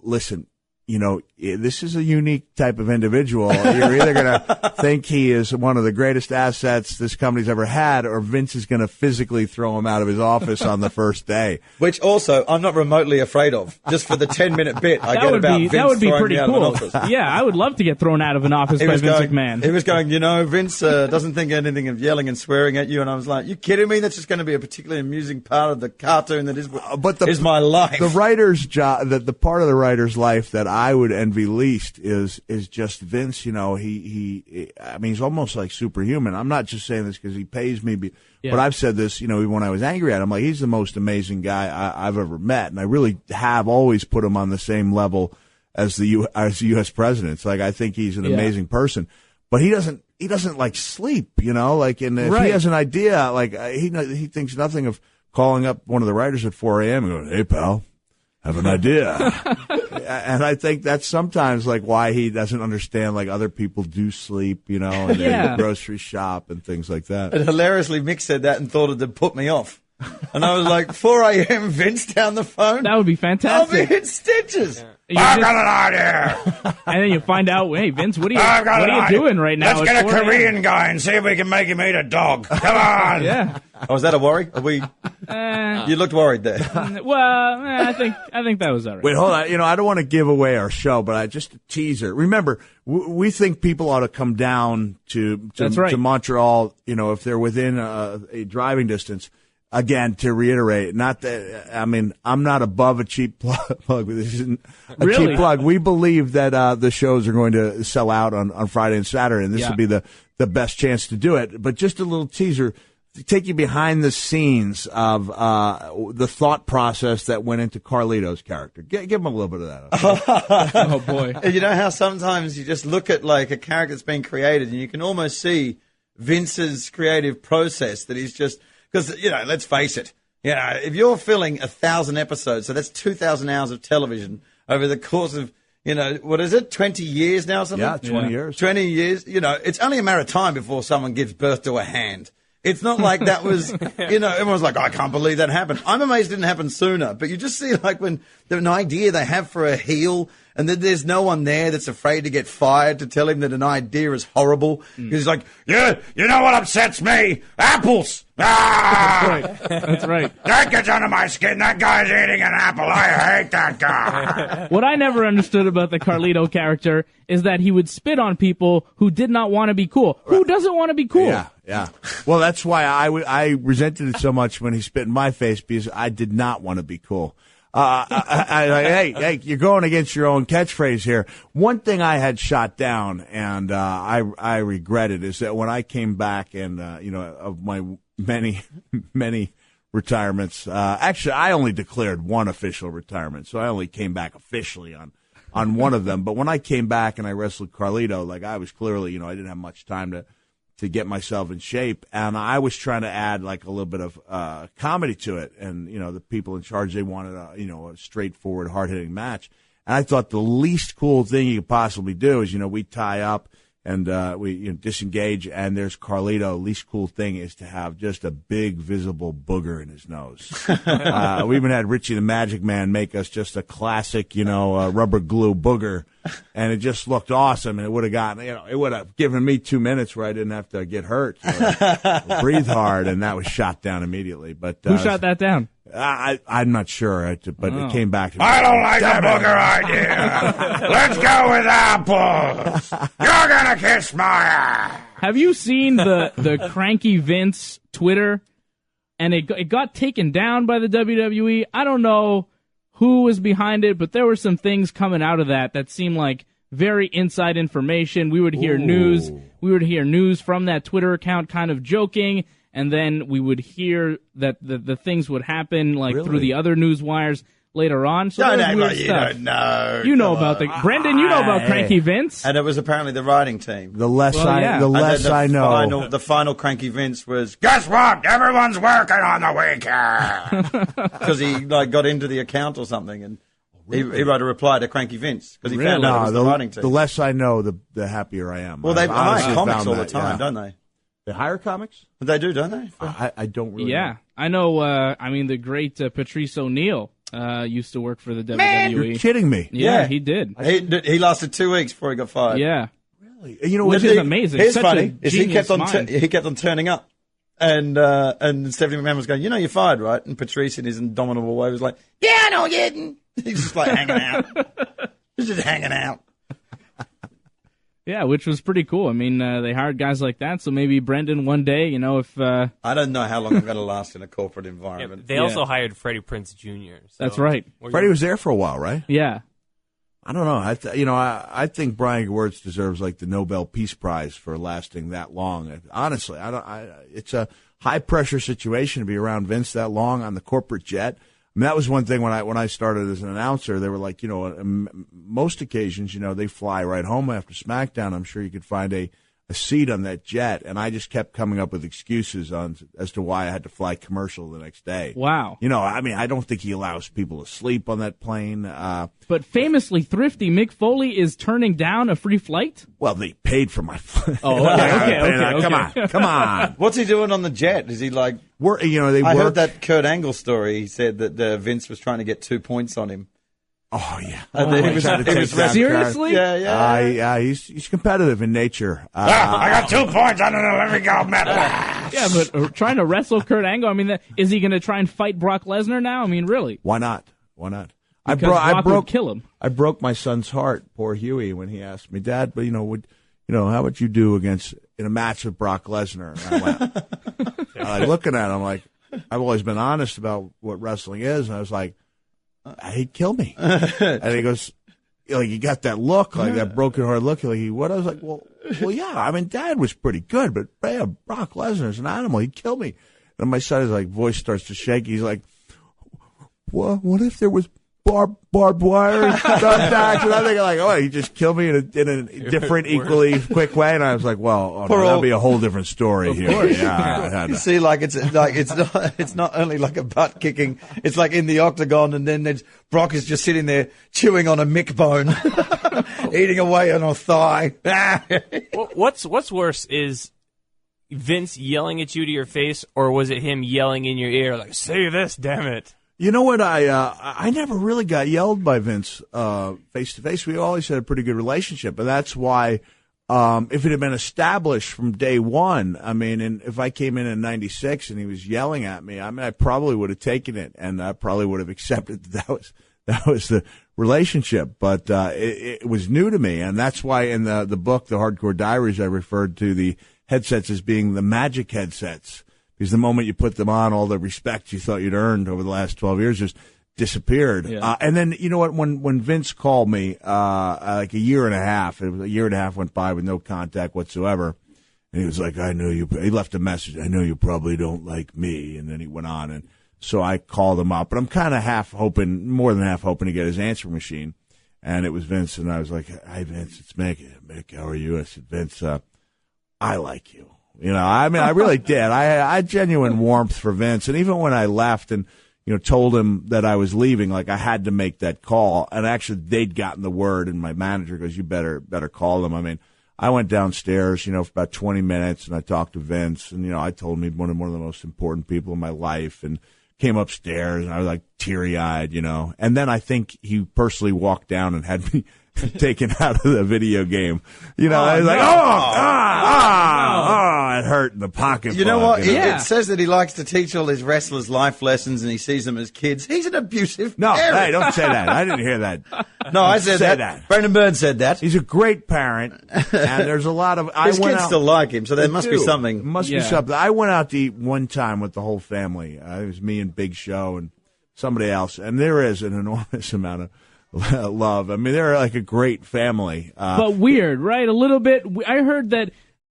listen, this is a unique type of individual. You're either going to think he is one of the greatest assets this company's ever had, or Vince is going to physically throw him out of his office on the first day. Which also, I'm not remotely afraid of. Just for the 10-minute bit I get about Vince that would be throwing pretty me out cool. of an office. Yeah, I would love to get thrown out of an office by Vince McMahon. He was going, Vince doesn't think anything of yelling and swearing at you. And I was like, you kidding me? That's just going to be a particularly amusing part of the cartoon that is my life. The writer's job, the part of the writer's life that I would envy least is just Vince. He's almost like superhuman. I'm not just saying this because he pays me, but I've said this, even when I was angry at him, like, he's the most amazing guy I've ever met. And I really have always put him on the same level as the U.S. president. It's like, I think he's an amazing person, but he doesn't like sleep, like, and if he has an idea, like, he thinks nothing of calling up one of the writers at 4 a.m. and going, "Hey, pal, have an idea." And I think that's sometimes like why he doesn't understand, like, other people do sleep, and they grocery shop and things like that. And hilariously, Mick said that and thought it'd put me off. And I was like, 4 a.m. Vince down the phone? That would be fantastic. I'll be in stitches. Yeah. I've got an idea. And then you find out, hey, Vince, what are you doing right now? Let's get a Korean guy and see if we can make him eat a dog. Come on. Yeah. Oh, was that a worry? You looked worried there. I think that was all right. Wait, hold on. I don't want to give away our show, but just a teaser. Remember, we think people ought to come down to Montreal, if they're within a driving distance. Again, to reiterate, I'm not above a cheap plug. This isn't a cheap plug. We believe that the shows are going to sell out on Friday and Saturday, and this would be the best chance to do it. But just a little teaser to take you behind the scenes of the thought process that went into Carlito's character. Give him a little bit of that. Oh, boy. You know how sometimes you just look at, like, a character that's been created, and you can almost see Vince's creative process that he's just... Because, let's face it, if you're filling 1,000 episodes, so that's 2,000 hours of television over the course of, what is it, 20 years now or something? Yeah, 20 years. 20 years. It's only a matter of time before someone gives birth to a hand. It's not like that was, everyone's like, I can't believe that happened. I'm amazed it didn't happen sooner. But you just see, like, when an idea they have for a heel, and then there's no one there that's afraid to get fired to tell him that an idea is horrible. He's like, you know what upsets me? Apples! Ah! That's right. That gets under my skin. That guy's eating an apple. I hate that guy. What I never understood about the Carlito character is that he would spit on people who did not want to be cool. Who doesn't want to be cool? Yeah. Well, that's why I resented it so much when he spit in my face, because I did not want to be cool. Hey, you're going against your own catchphrase here. One thing I had shot down, and I regret it, is that when I came back and, of my many retirements, actually, I only declared one official retirement, so I only came back officially on one of them. But when I came back and I wrestled Carlito, like, I was clearly, I didn't have much time to get myself in shape, and I was trying to add, like, a little bit of comedy to it. And the people in charge, they wanted a straightforward, hard-hitting match. And I thought the least cool thing you could possibly do is we tie up and we disengage, and there's Carlito. Least cool thing is to have just a big visible booger in his nose. We even had Richie the Magic Man make us just a classic rubber glue booger, and it just looked awesome. And it would have gotten it would have given me 2 minutes where I didn't have to get hurt, breathe hard, and that was shot down immediately. But who shot that down? I'm not sure, but it came back to me. I don't like that booger idea. Let's go with apples. You're gonna kiss my ass. Have you seen the Cranky Vince Twitter? And it got taken down by the WWE. I don't know who was behind it, but there were some things coming out of that seemed like very inside information. We would hear news. We would hear news from that Twitter account, kind of joking. And then we would hear that the things would happen, like, through the other news wires later on. So don't act like you don't know. You know about Brendon, you know about Cranky Vince. And it was apparently the writing team. The less I know. The final Cranky Vince was, guess what? Everyone's working on the weekend. Because he got into the account or something, and he wrote a reply to Cranky Vince because he found out it was the writing team. The less I know, the happier I am. Well, they hire comics all the time, don't they? They hire comics? They do, don't they? I don't really know. I know. The great Patrice O'Neill used to work for the WWE. Man, You're kidding me. Yeah, he did. He lasted 2 weeks before he got fired. Yeah. You know, Which is amazing. Here's Such funny. a Is he kept genius on mind. he kept on turning up, and Stephanie McMahon was going, you're fired, right? And Patrice, in his indomitable way, was like, yeah, I know, you didn't. He's just like hanging out. He's just hanging out. Yeah, which was pretty cool. I mean, they hired guys like that, so maybe Brendon one day, if... I don't know how long I'm going to last in a corporate environment. They also hired Freddie Prinze Jr. So That's right. Freddie was there for a while, right? Yeah. I don't know. I think Brian Gewirtz deserves like the Nobel Peace Prize for lasting that long. Honestly, it's a high pressure situation to be around Vince that long on the corporate jet. I mean, that was one thing when I started as an announcer. They were like, most occasions, they fly right home after SmackDown. I'm sure you could find a seat on that jet, and I just kept coming up with excuses as to why I had to fly commercial the next day. Wow. I don't think he allows people to sleep on that plane. But famously thrifty, Mick Foley is turning down a free flight? Well, they paid for my flight. Oh, okay. Come on. What's he doing on the jet? Is he like... I heard that Kurt Angle story. He said that Vince was trying to get 2 points on him. Oh, yeah. He was Seriously? Yeah. He's competitive in nature. I got 2 points. I don't know. Let me go, man. Yeah, but trying to wrestle Kurt Angle, I mean, is he going to try and fight Brock Lesnar now? I mean, really? Why not? Because Brock would kill him. I broke my son's heart, poor Huey, when he asked me, Dad, but how would you do in a match with Brock Lesnar? And I went, looking at him like, I've always been honest about what wrestling is, and I was like, he'd kill me. And he goes, you got that look, like that broken heart look. Like, what? I was like, well, yeah. I mean, Dad was pretty good, but man, Brock Lesnar's an animal. He'd kill me. And my son is like, voice starts to shake. He's like, what if there was barbed wire and thumbtacks? And I'm thinking like, he just killed me in a different, equally quick way. And I was like, that'd be a whole different story here. Yeah. You see, it's not only like a butt kicking. It's like in the octagon, and then Brock is just sitting there chewing on a Mick bone, eating away on a thigh. What's worse is Vince yelling at you to your face, or was it him yelling in your ear like, say this, damn it? You know what? I never really got yelled by Vince face to face. We always had a pretty good relationship, and that's why if it had been established from day one, I mean, and if I came in '96 and he was yelling at me, I mean, I probably would have taken it, and I probably would have accepted that was the relationship. But it was new to me, and that's why in the book, The Hardcore Diaries, I referred to the headsets as being the magic headsets. Because the moment you put them on, all the respect you thought you'd earned over the last 12 years just disappeared. Yeah. And then, you know what, when Vince called me, like a year and a half went by with no contact whatsoever. And he was like, he left a message, I know you probably don't like me. And then he went on. And so I called him up. But I'm kind of more than half hoping to get his answering machine. And it was Vince. And I was like, hi, Vince, it's Mick. Mick, how are you? I said, Vince, I like you. I mean, I really did. I had genuine warmth for Vince. And even when I left and, told him that I was leaving, like I had to make that call. And actually they'd gotten the word, and my manager goes, you better call them. I mean, I went downstairs, for about 20 minutes, and I talked to Vince, and, I told him he's one of the most important people in my life, and came upstairs, and I was like teary-eyed, And then I think he personally walked down and had me taken out of the video game. I was like, it hurt in the pocket. You know what? It says that he likes to teach all his wrestlers life lessons, and he sees them as kids. He's an abusive parent. Hey, don't say that. I didn't hear that. No, I said that. Brendon Burns said that. He's a great parent, and there's a lot of... His kids still like him, so there must be something. Must be something. I went out to eat one time with the whole family. It was me and Big Show and somebody else, and there is an enormous amount of love. I mean, they're like a great family. But weird, right? A little bit. I heard that